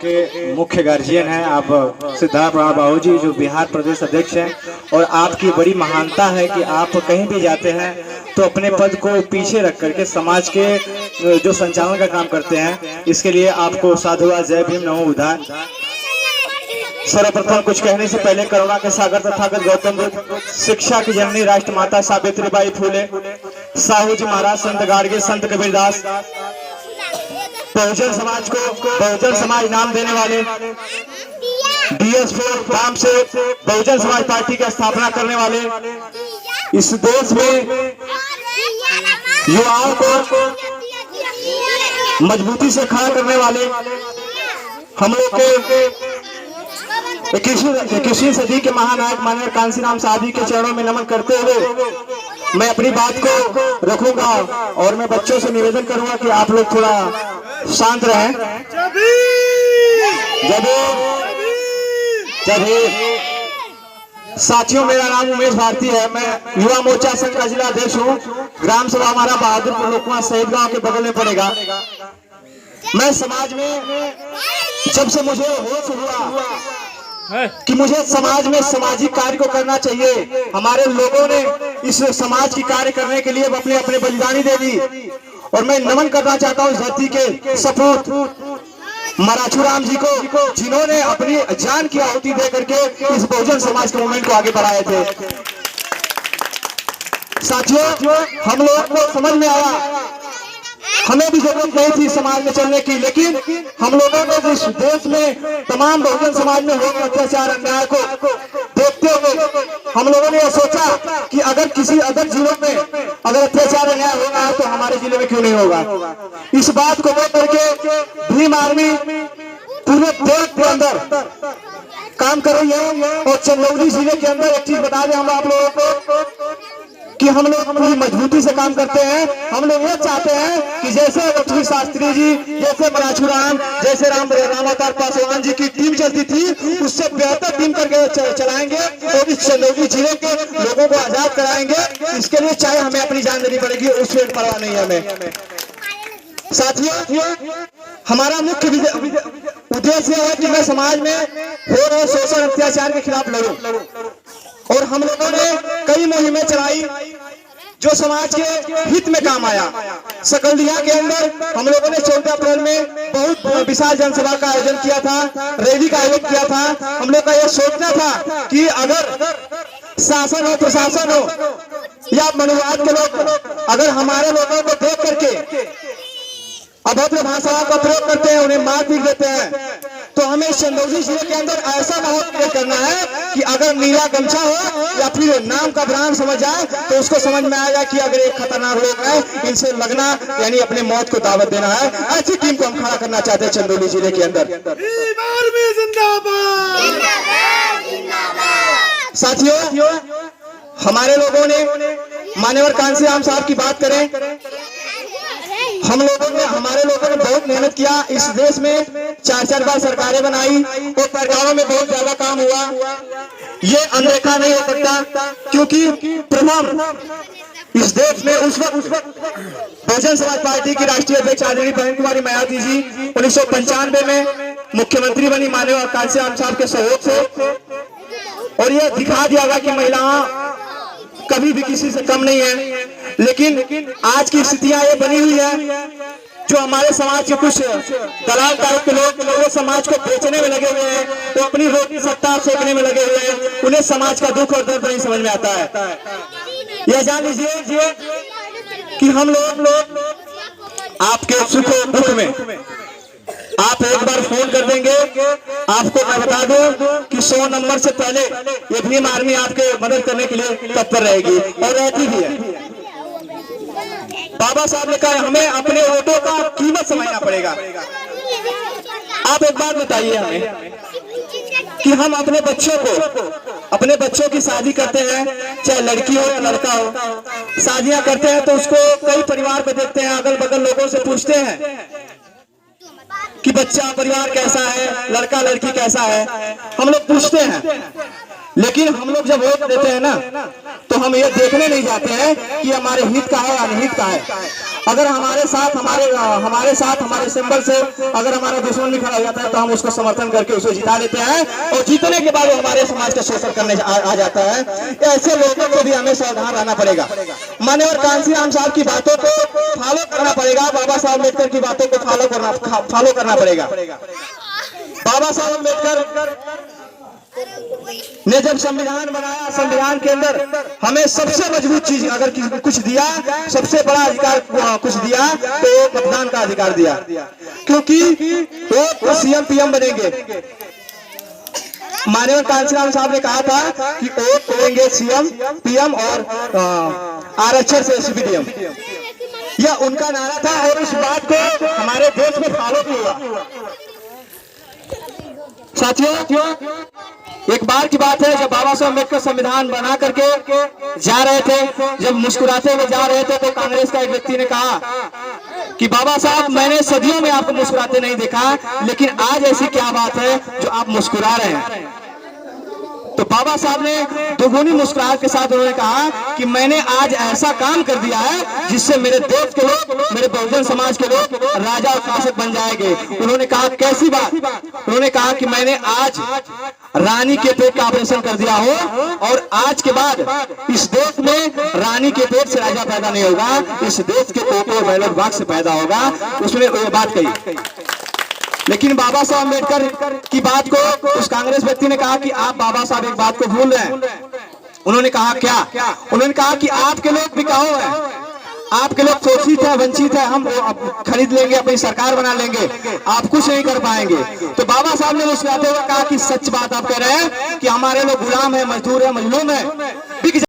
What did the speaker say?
के मुख्य गार्जियन हैं आप सिद्धार्थ बाबू जी, जो बिहार प्रदेश अध्यक्ष हैं। और आपकी बड़ी महानता है कि आप कहीं भी जाते हैं तो अपने पद को पीछे रख करके समाज के जो संचालन का काम करते हैं। इसके लिए आपको साधुवाद, जय भीम, नमो बुद्धाय। सर्वप्रथम कुछ कहने से पहले करुणा के सागर तथागत गौतम बुद्ध, शिक्षा की जननी राष्ट्रमाता सावित्रीबाई फूले, साहू जी महाराज, संत गाडगे, संत कबीरदास, बहुजन समाज को बहुजन समाज नाम देने वाले DS4 नाम से बहुजन समाज पार्टी की स्थापना करने वाले, इस देश में युवाओं को मजबूती से खड़ा करने वाले, हम लोग के 21वीं सदी के महानायक माननीय कांशीराम साहब जी के चरणों में नमन करते हुए मैं अपनी बात को रखूंगा। और मैं बच्चों से निवेदन करूंगा कि आप लोग थोड़ा शांत रहें। साथियों, मेरा नाम उमेश भारती है। मैं युवा मोर्चा संघ का जिला अध्यक्ष हूँ। ग्राम सभा हमारा बहादुरपुर लोकवा शहीद गांव के बगल में पड़ेगा। मैं समाज में जब से मुझे होश हुआ कि मुझे समाज में सामाजिक कार्य को करना चाहिए, हमारे लोगों ने इस समाज की कार्य करने के लिए अपने अपने बलिदानी दे दी। और मैं नमन करना चाहता हूँ इस धरती के सपूत मराठूराम जी को, जिन्होंने अपनी जान की आहुति दे करके इस बहुजन समाज के मूवमेंट को आगे बढ़ाए थे। साथियों, हम लोगों को समझ में आया हमें भी जरूरत नहीं थी समाज में चलने की, लेकिन हम लोगों ने इस देश में तमाम बहुजन समाज में हो रहे अत्याचार अन्याय को देखते हुए हम लोगों ने यह सोचा कि अगर किसी अदर जिलों में अगर अत्याचार अन्याय हो रहा है तो हमारे जिले में क्यों नहीं होगा। इस बात को लेकर के भीम आर्मी पूरे देश के अंदर काम कर रही है। और चंदौली जिले के अंदर एक चीज बता दें हम आप लोगों को कि हम लोग पूरी मजबूती से काम करते हैं। हम लोग ये चाहते हैं कि जैसे लक्ष्मी शास्त्री जी, जैसे मराठूराम, जैसे राम अवतार पासवान जी की टीम चलती थी, उससे बेहतर टीम करके चलाएंगे और इस चंदौली जिले के लोगों को आजाद कराएंगे। इसके लिए चाहे हमें अपनी जान देनी पड़ेगी, उससे परवाह नहीं है हमें। साथियों, हमारा मुख्य उद्देश्य है कि मैं समाज में हो रहे शोषण अत्याचार के खिलाफ लड़ूं। और हम लोगों ने कई मुहिमें चलाई जो समाज के हित में काम आया। सकलदिया के अंदर हम लोगों ने 14 अप्रैल में बहुत विशाल जनसभा का आयोजन किया था, रैली का आयोजन किया था। हम लोग का यह सोचना था कि अगर शासन हो, प्रशासन हो या मनुवाद के लोग अगर हमारे लोगों को देख करके अभद्र भाषाओं का प्रयोग करते हैं, उन्हें मार पीट देते हैं, तो हमें चंदौली जिले के अंदर ऐसा माहौल क्रिएट करना है कि अगर नीला गमछा हो या फिर नाम का ब्रांड समझ जाए तो उसको समझ में आएगा कि अगर एक खतरनाक लोग है, इनसे लगना यानी अपने मौत को दावत देना है। ऐसी टीम को हम खड़ा करना चाहते हैं चंदौली जिले के अंदर। साथियों, हमारे लोगों ने मान्यवर कांशीराम साहब की बात करें, हमारे लोगों ने बहुत मेहनत किया। इस देश में 4-4 बार सरकारें बनाई और परिवारों में बहुत ज्यादा काम हुआ। ये अनदेखा नहीं हो सकता, क्योंकि प्रथम इस देश में उस वक्त बहुजन समाज पार्टी की राष्ट्रीय अध्यक्ष आदरणीय बहन कुमारी मायावती जी 1995 में मुख्यमंत्री बनी माननीय कांशीराम साहब के सहयोग से। और यह दिखा दिया गया कि महिलाएं कभी भी किसी से कम नहीं है। लेकिन आज की स्थितियां ये बनी हुई है, जो हमारे समाज के कुछ दलाल टाइप के लोग समाज को बेचने में लगे हुए हैं, वो अपनी रोटी सत्ता सेकने में लगे हुए हैं। उन्हें समाज का दुख और दर्द नहीं समझ में आता है। यह जान लीजिए कि हम लोग आपके सुख और दुख में आप एक बार फोन कर देंगे, आपको मैं बता दूं कि 100 नंबर से पहले ये भीम आर्मी आपके मदद करने के लिए तत्पर रहेगी और रहती भी है। बाबा साहब ने कहा हमें अपने वोटों का कीमत समझना पड़ेगा। आप एक बात बताइए हमें कि हम अपने बच्चों की शादी करते हैं, चाहे लड़की हो या लड़का हो, शादियां करते हैं तो उसको कई परिवार पे देखते हैं, अगल बगल लोगों से पूछते हैं कि बच्चा परिवार कैसा है, लड़का लड़की कैसा है, हम लोग पूछते हैं। लेकिन हम लोग जब वोट देते हैं ना, तो हम ये देखने नहीं जाते हैं कि हमारे हित का है अनहित का है। अगर हमारे साथ हमारे सिंबल से अगर हमारा दुश्मन भी खड़ा हो जाता है तो हम उसको समर्थन करके उसको जिता लेते हैं, और जीतने के बाद वो हमारे समाज का शोषण करने आ जाता है। ऐसे लोगों को भी हमें सावधान रहना पड़ेगा। माननीय कांसी राम साहब की बातों को फॉलो करना पड़ेगा, बाबा साहब अम्बेडकर की बातों को फॉलो करना पड़ेगा। बाबा साहब अम्बेडकर ने जब संविधान बनाया, संविधान के अंदर हमें सबसे मजबूत चीज अगर कुछ दिया, सबसे बड़ा अधिकार कुछ दिया तो मतदान का अधिकार दिया, क्योंकि वो सीएम पीएम बनेंगे। माननीय कांसीराम साहब ने कहा था कि वोट करेंगे सीएम पीएम और आरक्षण से एसपीडीएम, यह उनका नारा था और इस बात को हमारे देश में फॉलो भी हुआ। साथियों, एक बार की बात है जब बाबा साहब अम्बेडकर संविधान बना करके जा रहे थे, जब मुस्कुराते हुए जा रहे थे, तो कांग्रेस का एक व्यक्ति ने कहा कि बाबा साहब मैंने सदियों में आपको मुस्कुराते नहीं देखा, लेकिन आज ऐसी क्या बात है जो आप मुस्कुरा रहे हैं। तो बाबा साहब ने दोगुनी मुस्कुराहट के साथ उन्होंने कहा कि मैंने आज ऐसा काम कर दिया है जिससे मेरे देश के लोग, मेरे बहुजन समाज के लोग राजा और शासक बन जाएंगे। उन्होंने कहा कैसी बात? उन्होंने कहा कि मैंने आज रानी के पेट का ऑपरेशन कर दिया हो, और आज के बाद इस देश में रानी के पेट से राजा पैदा नहीं होगा, इस देश के पोते बैलेट बॉक्स से पैदा होगा। उसने वो बात कही। लेकिन बाबा साहब अम्बेडकर की बात को उस कांग्रेस व्यक्ति ने कहा कि आप बाबा साहब एक बात को भूल रहे हैं। उन्होंने कहा क्या? उन्होंने कहा कि आपके लोग बिकाऊ हैं, आपके लोग शोषित है, वंचित है, हम खरीद लेंगे, अपनी सरकार बना लेंगे, आप कुछ नहीं कर पाएंगे। तो बाबा साहब ने मुस्कुराते हुए कहा कि सच बात आप कह रहे हैं कि हमारे लोग गुलाम है, मजदूर है, मजलूम है, बिक